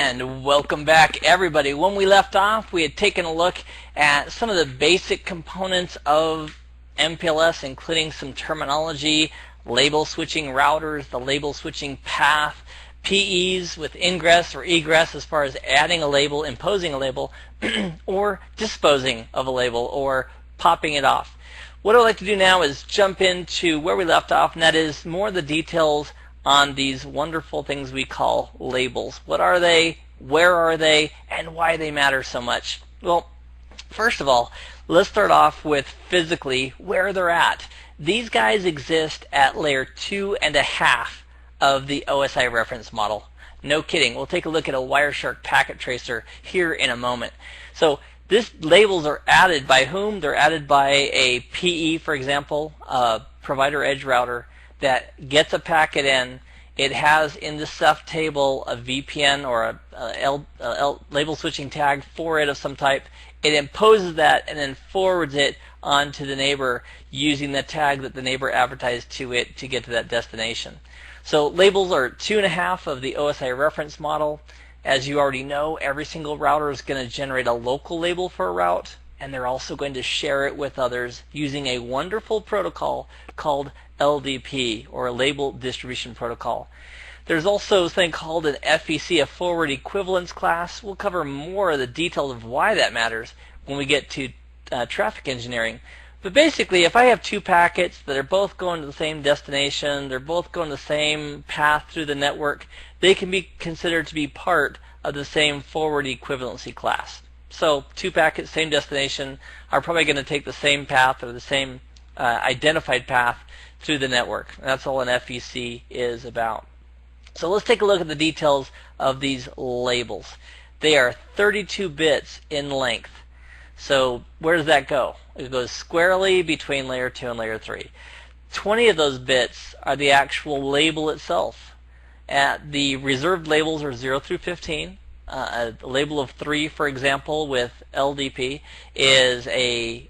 And welcome back, everybody. When we left off, we had taken a look at some of the basic components of MPLS, including some terminology, label switching routers, the label switching path, PEs with ingress or egress as far as adding a label, imposing a label, or disposing of a label, or popping it off. What I'd like to do now is jump into where we left off, and that is more of the details on these wonderful things we call labels. What are they, where are they, and why they matter so much? Well, first of all, let's start off with physically where they're at. These guys exist at layer 2.5 of the OSI reference model. No kidding. We'll take a look at a Wireshark packet tracer here in a moment. So these labels are added by whom? They're added by a PE, for example, a provider edge router that gets a packet in. It has in the CEF table a VPN or a label switching tag for it of some type. It imposes that and then forwards it on to the neighbor using the tag that the neighbor advertised to it to get to that destination. So labels are 2.5 of the OSI reference model. As you already know, every single router is going to generate a local label for a route, and they're also going to share it with others using a wonderful protocol called LDP, or a label distribution protocol. There's also a thing called an FEC, a forward equivalence class. We'll cover more of the details of why that matters when we get to traffic engineering. But basically, if I have two packets that are both going to the same destination, they're both going the same path through the network, they can be considered to be part of the same forward equivalency class. So two packets, same destination, are probably going to take the same path or the same identified path through the network. And that's all an FEC is about. So let's take a look at the details of these labels. They are 32 bits in length. So where does that go? It goes squarely between layer 2 and layer 3. 20 of those bits are the actual label itself. The reserved labels are 0 through 15. A label of 3, for example, with LDP is a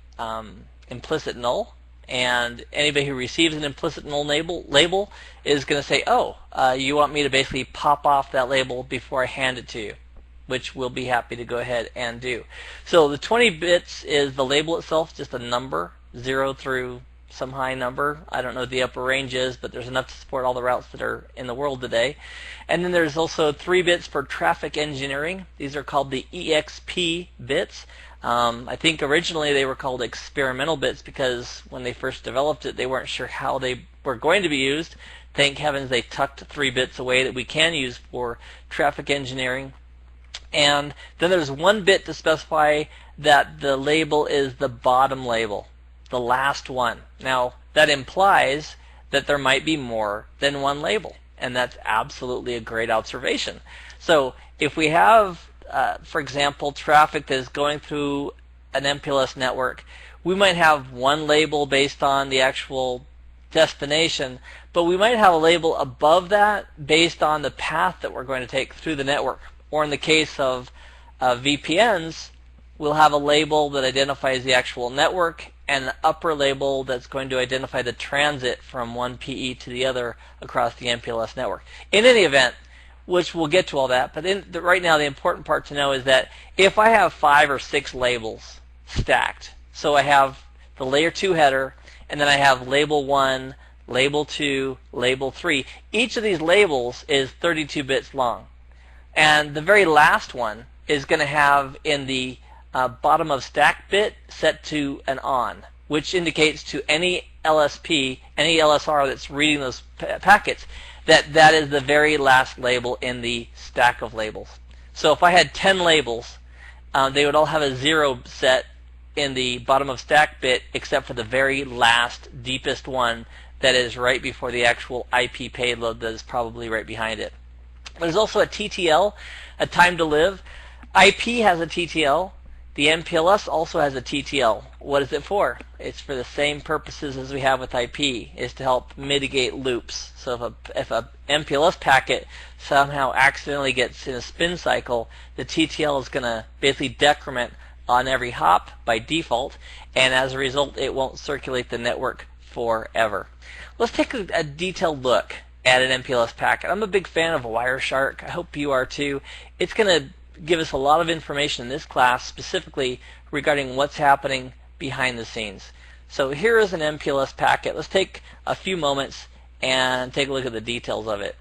implicit null, and anybody who receives an implicit null label is going to say, oh, you want me to basically pop off that label before I hand it to you, which we'll be happy to go ahead and do. So the 20 bits is the label itself, just a number, 0 through some high number. I don't know what the upper range is, but there's enough to support all the routes that are in the world today. And then there's also 3 bits for traffic engineering. These are called the EXP bits. I think originally they were called experimental bits because when they first developed it, they weren't sure how they were going to be used. Thank heavens they tucked 3 bits away that we can use for traffic engineering. And then there's 1 bit to specify that the label is the bottom label, the last one. Now, that implies that there might be more than 1 label, and that's absolutely a great observation. So if we have, for example, traffic that is going through an MPLS network, we might have 1 label based on the actual destination, but we might have a label above that based on the path that we're going to take through the network. Or in the case of VPNs, we'll have a label that identifies the actual network and an upper label that's going to identify the transit from one PE to the other across the MPLS network. In any event, which we'll get to all that, but right now the important part to know is that if I have 5 or 6 labels stacked, so I have the layer 2 header, and then I have label 1, label 2, label 3, each of these labels is 32 bits long. And the very last one is going to have in the bottom of stack bit set to an on, which indicates to any LSP, any LSR that's reading those packets, that is the very last label in the stack of labels. So if I had 10 labels, they would all have a 0 set in the bottom of stack bit except for the very last, deepest one that is right before the actual IP payload that is probably right behind it. There's also a TTL, a time to live. IP has a TTL. The MPLS also has a TTL. What is it for? It's for the same purposes as we have with IP, is to help mitigate loops. So if a MPLS packet somehow accidentally gets in a spin cycle, the TTL is going to basically decrement on every hop by default, and as a result it won't circulate the network forever. Let's take a detailed look at an MPLS packet. I'm a big fan of Wireshark. I hope you are too. It's going to give us a lot of information in this class specifically regarding what's happening behind the scenes. So here is an MPLS packet. Let's take a few moments and take a look at the details of it.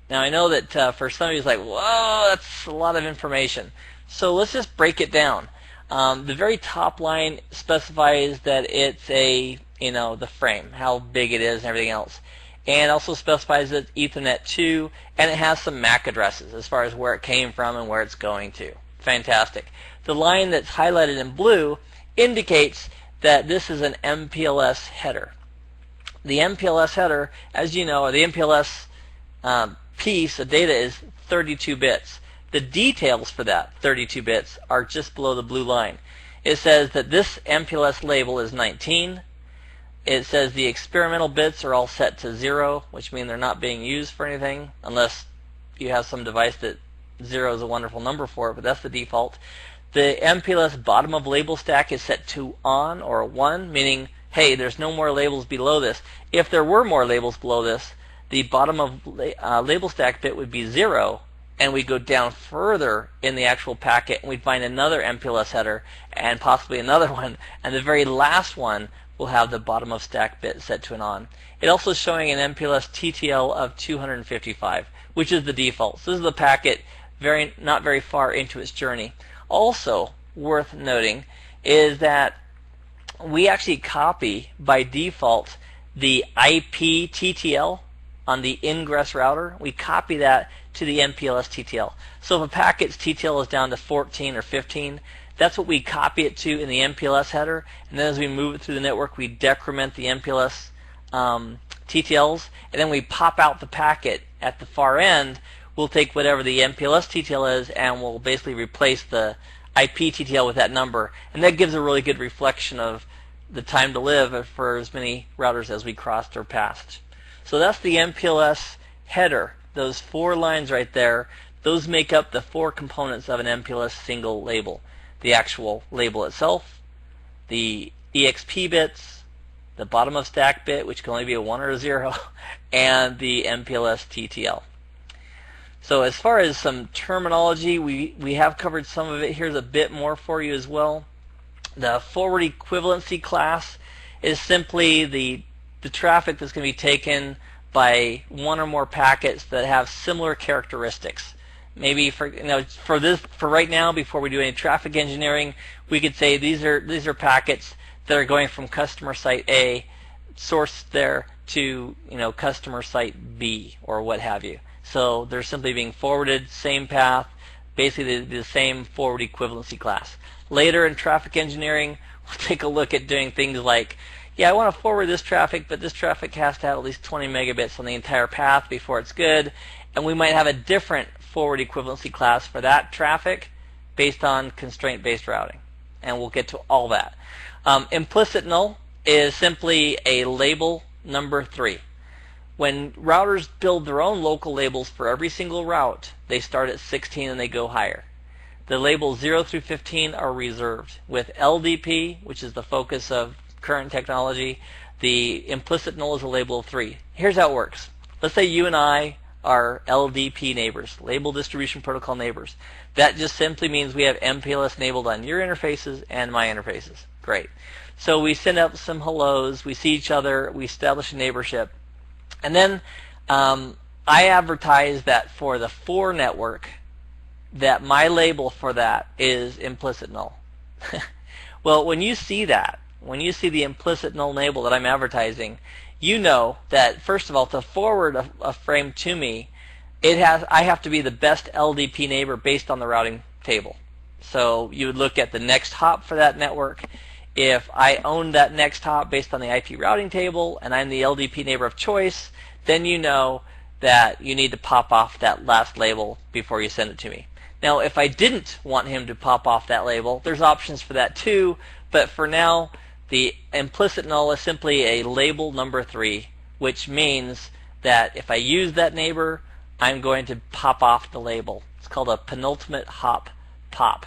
Now I know that for some of you it's like, whoa, that's a lot of information. So let's just break it down. The very top line specifies that it's a, the frame, how big it is and everything else. And also specifies that it's Ethernet 2, and it has some MAC addresses as far as where it came from and where it's going to. Fantastic. The line that's highlighted in blue indicates that this is an MPLS header. The MPLS header, as you know, or the MPLS piece of data is 32 bits. The details for that 32 bits are just below the blue line. It says that this MPLS label is 19. It says the experimental bits are all set to 0, which mean they're not being used for anything unless you have some device that 0 is a wonderful number for it, but that's the default. The MPLS bottom of label stack is set to on or 1, meaning, hey, there's no more labels below this. If there were more labels below this, the bottom of label stack bit would be 0, and we'd go down further in the actual packet and we'd find another MPLS header and possibly another one, and the very last one will have the bottom of stack bit set to an on. It also is showing an MPLS TTL of 255, which is the default. So this is the packet not very far into its journey. Also worth noting is that we actually copy by default the IP TTL on the ingress router. We copy that to the MPLS TTL. So if a packet's TTL is down to 14 or 15, that's what we copy it to in the MPLS header, and then as we move it through the network, we decrement the MPLS TTLs, and then we pop out the packet at the far end. We'll take whatever the MPLS TTL is, and we'll basically replace the IP TTL with that number, and that gives a really good reflection of the time to live for as many routers as we crossed or passed. So that's the MPLS header. Those 4 lines right there, those make up the 4 components of an MPLS single label. The actual label itself, the EXP bits, the bottom of stack bit, which can only be a 1 or a 0, and the MPLS TTL. So as far as some terminology, we have covered some of it. Here's a bit more for you as well. The forward equivalency class is simply the traffic that's going to be taken by one or more packets that have similar characteristics. Maybe for right now, before we do any traffic engineering, we could say these are packets that are going from customer site A, sourced there, to customer site B or what have you. So they're simply being forwarded, same path, basically the same forward equivalency class. Later in traffic engineering, we'll take a look at doing things like, yeah, I want to forward this traffic, but this traffic has to have at least 20 megabits on the entire path before it's good, and we might have a different forward equivalency class for that traffic based on constraint-based routing, and we'll get to all that. Implicit null is simply a label number 3. When routers build their own local labels for every single route, they start at 16 and they go higher. The labels 0 through 15 are reserved. With LDP, which is the focus of current technology, the implicit null is a label of 3. Here's how it works. Let's say you and I are LDP neighbors, Label Distribution Protocol neighbors. That just simply means we have MPLS enabled on your interfaces and my interfaces. Great. So we send out some hellos, we see each other, we establish a neighborship, and then I advertise that for the 4 network, that my label for that is implicit null. Well, when you see that, when you see the implicit null label that I'm advertising, you know that, first of all, to forward a frame to me, I have to be the best LDP neighbor based on the routing table. So you would look at the next hop for that network. If I own that next hop based on the IP routing table and I'm the LDP neighbor of choice, then you know that you need to pop off that last label before you send it to me. Now, if I didn't want him to pop off that label, there's options for that too, but for now, the implicit null is simply a label number 3, which means that if I use that neighbor, I'm going to pop off the label. It's called a penultimate hop pop.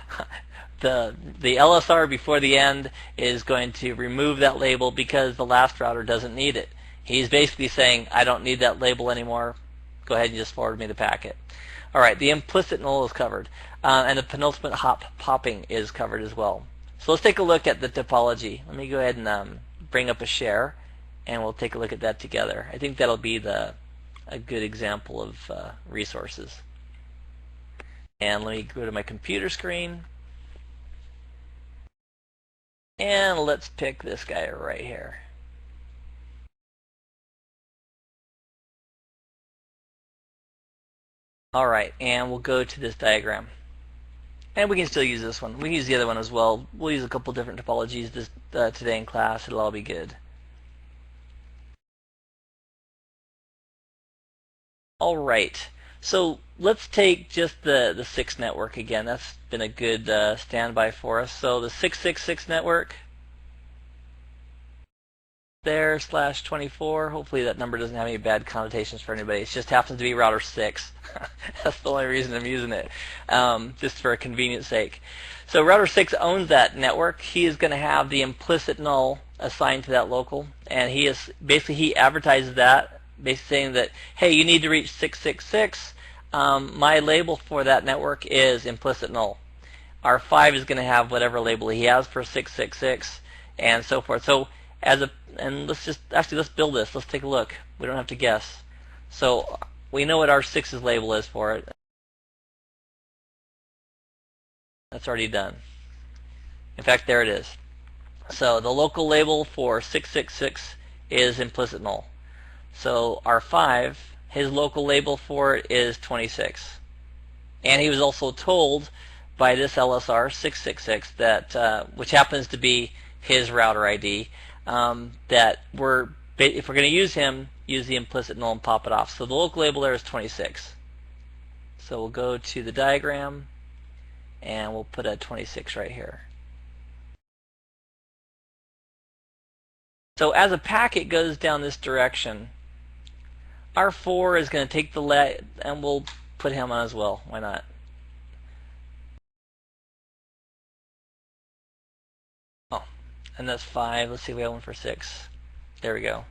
The LSR before the end is going to remove that label because the last router doesn't need it. He's basically saying, I don't need that label anymore. go ahead and just forward me the packet. All right, the implicit null is covered, and the penultimate hop popping is covered as well. So let's take a look at the topology. Let me go ahead and bring up a share, and we'll take a look at that together. I think that'll be a good example of resources. And let me go to my computer screen, and let's pick this guy right here. All right, and we'll go to this diagram. And we can still use this one. We can use the other one as well. We'll use a couple different topologies today in class. It'll all be good. All right, so let's take just the 6 network again. That's been a good standby for us. So the 666 network there /24. Hopefully that number doesn't have any bad connotations for anybody. It just happens to be router 6. That's the only reason I'm using it, just for a convenience sake. So router 6 owns that network. He is going to have the implicit null assigned to that local, and he advertises that, basically saying that, hey, you need to reach 666. My label for that network is implicit null. R5 is going to have whatever label he has for 666, and so forth. So let's build this. Let's take a look. We don't have to guess. So we know what R6's label is for it. That's already done. In fact, there it is. So the local label for 666 is implicit null. So R5, his local label for it is 26. And he was also told by this LSR 666 that, which happens to be his router ID, that if we're going to use him, use the implicit null and pop it off. So the local label there is 26. So we'll go to the diagram, and we'll put a 26 right here. So as a packet goes down this direction, R4 is going to take the and we'll put him on as well. Why not? Oh, and that's 5. Let's see if we have one for 6. There we go.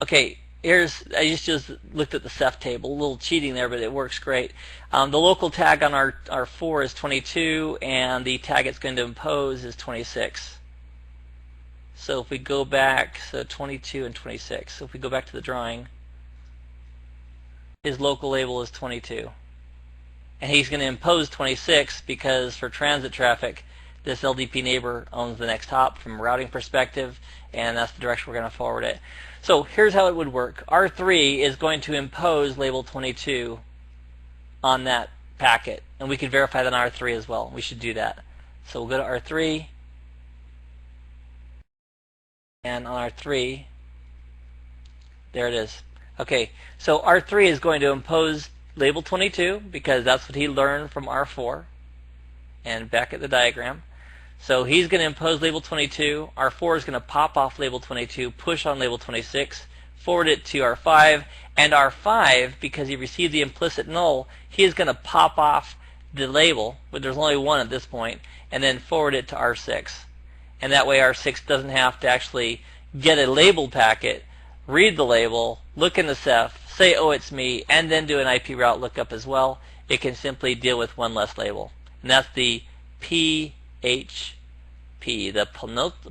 Okay, I just looked at the Ceph table. A little cheating there, but it works great. The local tag on our 4 is 22, and the tag it's going to impose is 26. So if we go back, so 22 and 26. So if we go back to the drawing, his local label is 22. And he's going to impose 26 because for transit traffic, this LDP neighbor owns the next hop from a routing perspective, and that's the direction we're going to forward it. So here's how it would work. R3 is going to impose label 22 on that packet, and we can verify that on R3 as well. We should do that. So we'll go to R3, and on R3, there it is. Okay, so R3 is going to impose label 22 because that's what he learned from R4. And back at the diagram. So he's going to impose label 22. R4 is going to pop off label 22, push on label 26, forward it to R5, and R5, because he received the implicit null, he is going to pop off the label, but there's only one at this point, and then forward it to R6. And that way R6 doesn't have to actually get a labeled packet, read the label, look in the Ceph, say, oh, it's me, and then do an IP route lookup as well. It can simply deal with one less label. And that's the PHP, the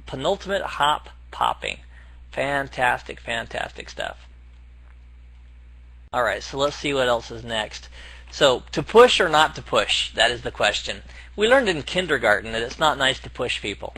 penultimate hop popping. Fantastic, fantastic stuff. All right, so let's see what else is next. So to push or not to push, that is the question. We learned in kindergarten that it's not nice to push people.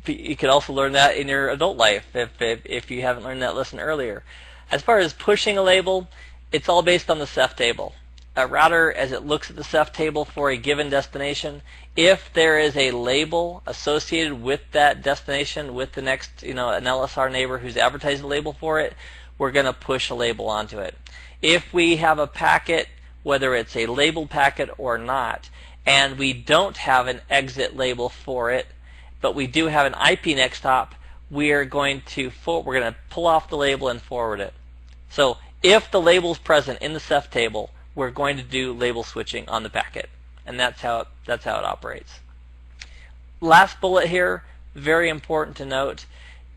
You could also learn that in your adult life if you haven't learned that lesson earlier. As far as pushing a label, it's all based on the Ceph table. A router, as it looks at the Ceph table for a given destination, if there is a label associated with that destination, with the next, an LSR neighbor who's advertised a label for it, we're going to push a label onto it. If we have a packet, whether it's a labeled packet or not, and we don't have an exit label for it, but we do have an IP next hop, we're going to pull off the label and forward it. So if the label is present in the Ceph table, we're going to do label switching on the packet, and that's how it operates. Last bullet here, very important to note.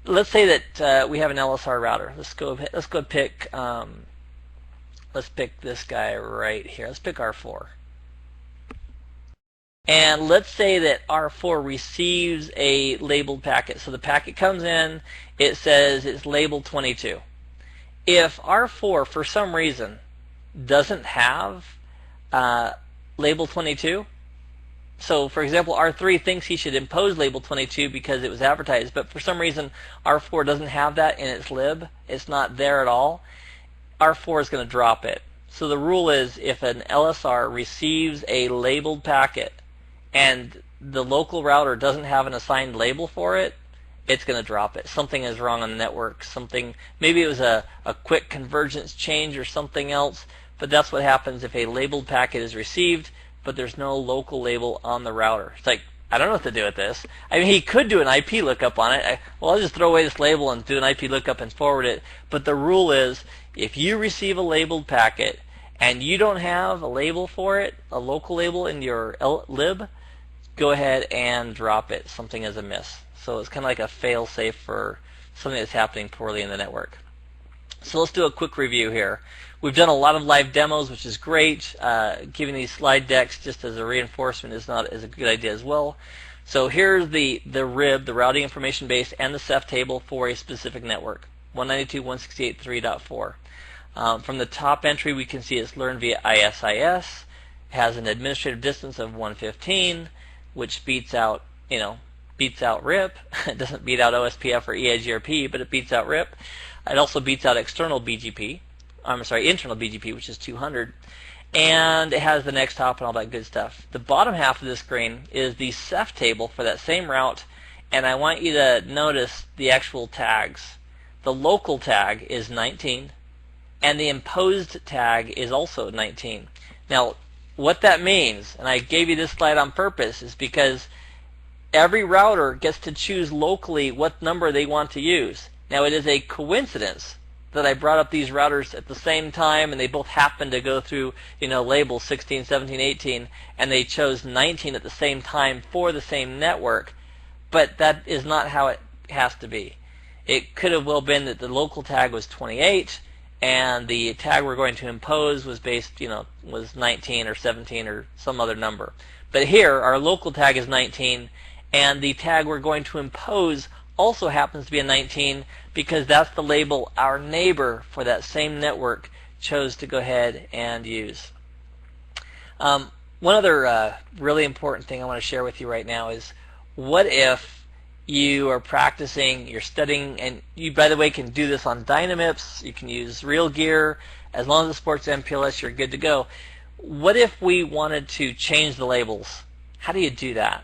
let's say that we have an LSR router. Let's pick this guy right here. Let's pick R4. And let's say that R4 receives a labeled packet. So the packet comes in, it says it's labeled 22. If R4 for some reason doesn't have label 22, so for example R3 thinks he should impose label 22 because it was advertised, but for some reason R4 doesn't have that in its lib, it's not there at all, R4 is going to drop it. So the rule is if an LSR receives a labeled packet and the local router doesn't have an assigned label for it, it's going to drop it. Something is wrong on the network. Maybe it was a quick convergence change or something else, but that's what happens if a labeled packet is received, but there's no local label on the router. It's like, I don't know what to do with this. I mean, he could do an IP lookup on it. I'll just throw away this label and do an IP lookup and forward it. But the rule is, if you receive a labeled packet and you don't have a label for it, a local label in your lib, go ahead and drop it. Something is amiss. So it's kind of like a fail-safe for something that's happening poorly in the network. So let's do a quick review here. We've done a lot of live demos, which is great. Giving these slide decks just as a reinforcement is a good idea as well. So here's the RIB, the routing information base, and the Ceph table for a specific network, 192.168.3.4. From the top entry, we can see it's learned via ISIS. It has an administrative distance of 115, which beats out RIP. It doesn't beat out OSPF or EIGRP, but it beats out RIP. It also beats out internal BGP, which is 200. And it has the next hop and all that good stuff. The bottom half of the screen is the Ceph table for that same route, and I want you to notice the actual tags. The local tag is 19, and the imposed tag is also 19. Now, what that means, and I gave you this slide on purpose, is because every router gets to choose locally what number they want to use. Now, it is a coincidence that I brought up these routers at the same time, and they both happen to go through, labels 16, 17, 18, and they chose 19 at the same time for the same network. But that is not how it has to be. It could have well been that the local tag was 28, and the tag we're going to impose was was 19 or 17 or some other number. But here, our local tag is 19, and the tag we're going to impose also happens to be a 19 because that's the label our neighbor for that same network chose to go ahead and use. One other really important thing I want to share with you right now is, what if you are practicing, you're studying, and you, by the way, can do this on Dynamips, you can use Real Gear, as long as it supports MPLS, you're good to go. What if we wanted to change the labels? How do you do that?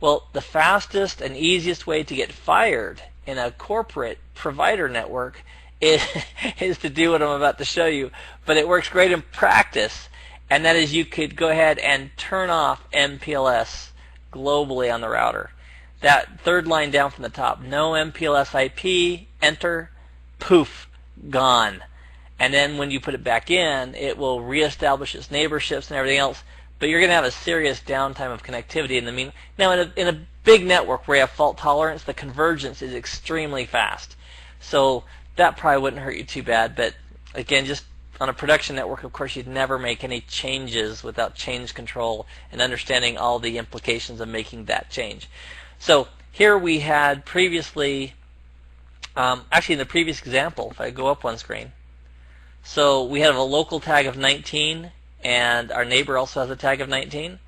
Well, the fastest and easiest way to get fired in a corporate provider network is to do what I'm about to show you, but it works great in practice, and that is you could go ahead and turn off MPLS globally on the router. That third line down from the top, no MPLS IP, enter, poof, gone. And then when you put it back in, it will reestablish its neighborships and everything else, but you're going to have a serious downtime of connectivity in the mean. Now, in a big network where you have fault tolerance, the convergence is extremely fast. So that probably wouldn't hurt you too bad, but again, just on a production network, of course, you'd never make any changes without change control and understanding all the implications of making that change. So here we had previously, actually in the previous example, if I go up one screen, so we have a local tag of 19, and our neighbor also has a tag of 19.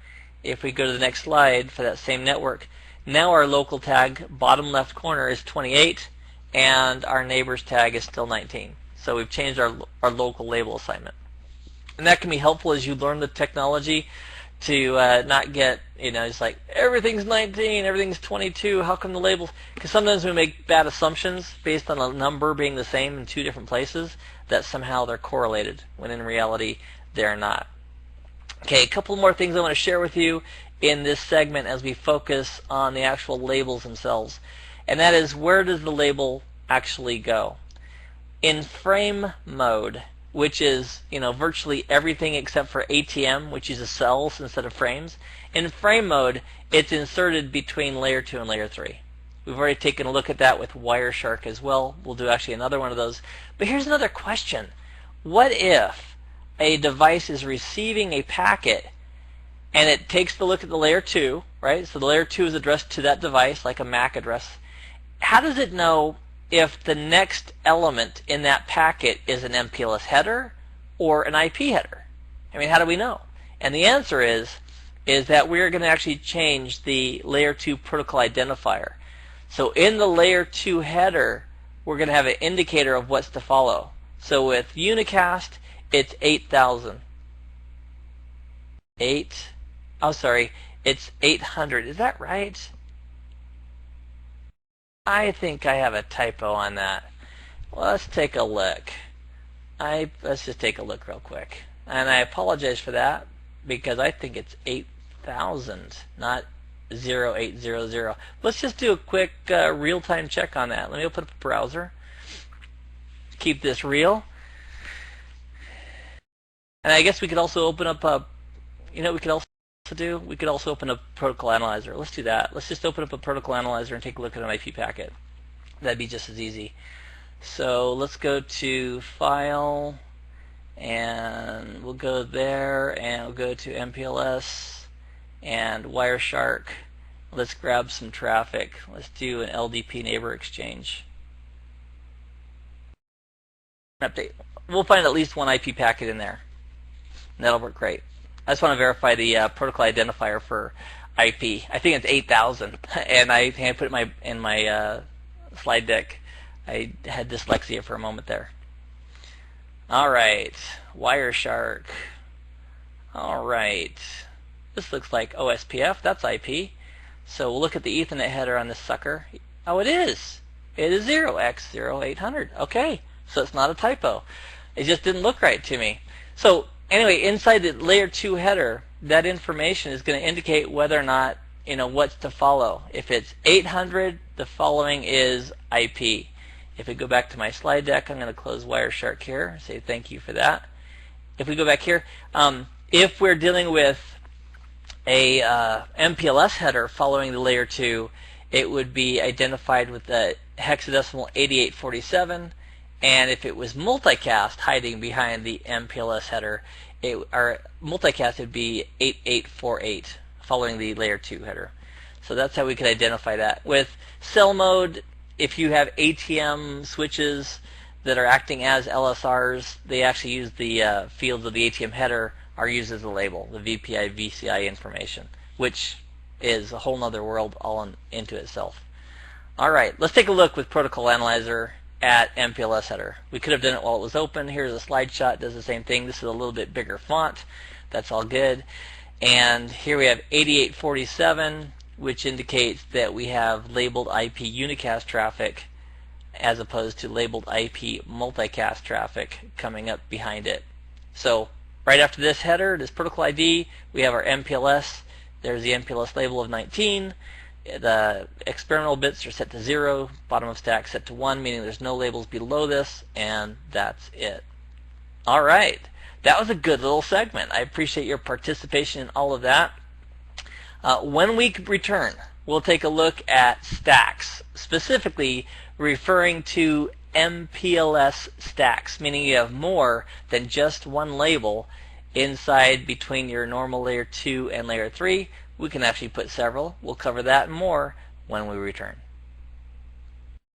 If we go to the next slide for that same network, now our local tag, bottom left corner, is 28, and our neighbor's tag is still 19. So we've changed our local label assignment. And that can be helpful as you learn the technology to not get, it's like everything's 19, everything's 22, how come the labels? Because sometimes we make bad assumptions based on a number being the same in two different places, that somehow they're correlated, when in reality they're not. Okay, a couple more things I want to share with you in this segment as we focus on the actual labels themselves. And that is, where does the label actually go? In frame mode, which is virtually everything except for ATM, which uses cells instead of frames. In frame mode, it's inserted between layer 2 and layer 3. We've already taken a look at that with Wireshark as well. We'll do actually another one of those. But here's another question. What if a device is receiving a packet and it takes the look at the layer 2, right? So the layer 2 is addressed to that device like a MAC address. How does it know if the next element in that packet is an MPLS header or an IP header? I mean, how do we know? And the answer is that we're going to actually change the layer 2 protocol identifier. So in the layer 2 header, we're going to have an indicator of what's to follow. So with unicast, it's 8000. It's 800. Is that right? I think I have a typo on that. Well, let's take a look. Let's just take a look real quick. And I apologize for that because I think it's 8,000, not 0800. Let's just do a quick real-time check on that. Let me open up a browser. Keep this real. And I guess we could also open up a, we could also open up Protocol Analyzer. Let's do that. Let's just open up a Protocol Analyzer and take a look at an IP packet. That'd be just as easy. So let's go to File, and we'll go there, and we'll go to MPLS and Wireshark. Let's grab some traffic. Let's do an LDP neighbor exchange. Update. We'll find at least one IP packet in there. And that'll work great. I just want to verify the protocol identifier for IP. I think it's 8,000, and I put it in my slide deck. I had dyslexia for a moment there. All right, Wireshark. All right, this looks like OSPF. That's IP. So we'll look at the Ethernet header on this sucker. Oh, it is. It is 0x0800. Okay, so it's not a typo. It just didn't look right to me. So anyway, inside the layer 2 header, that information is going to indicate whether or not, what's to follow. If it's 800, the following is IP. If we go back to my slide deck, I'm going to close Wireshark here, say thank you for that. If we go back here, if we're dealing with a MPLS header following the layer 2, it would be identified with the hexadecimal 8847. And if it was multicast hiding behind the MPLS header, our multicast would be 8848 following the layer 2 header. So that's how we could identify that. With cell mode, if you have ATM switches that are acting as LSRs, they actually use the fields of the ATM header are used as a label, the VPI, VCI information, which is a whole nother world all into itself. All right, let's take a look with Protocol Analyzer at MPLS header. We could have done it while it was open. Here's a slide shot. It does the same thing. This is a little bit bigger font. That's all good. And here we have 8847, which indicates that we have labeled IP unicast traffic as opposed to labeled IP multicast traffic coming up behind it. So right after this header, this protocol ID, we have our MPLS. There's the MPLS label of 19. The experimental bits are set to 0, bottom of stack set to 1, meaning there's no labels below this, and that's it. All right, that was a good little segment. I appreciate your participation in all of that. When we return, we'll take a look at stacks, specifically referring to MPLS stacks, meaning you have more than just one label inside between your normal layer 2 and layer 3. We can actually put several. We'll cover that and more when we return.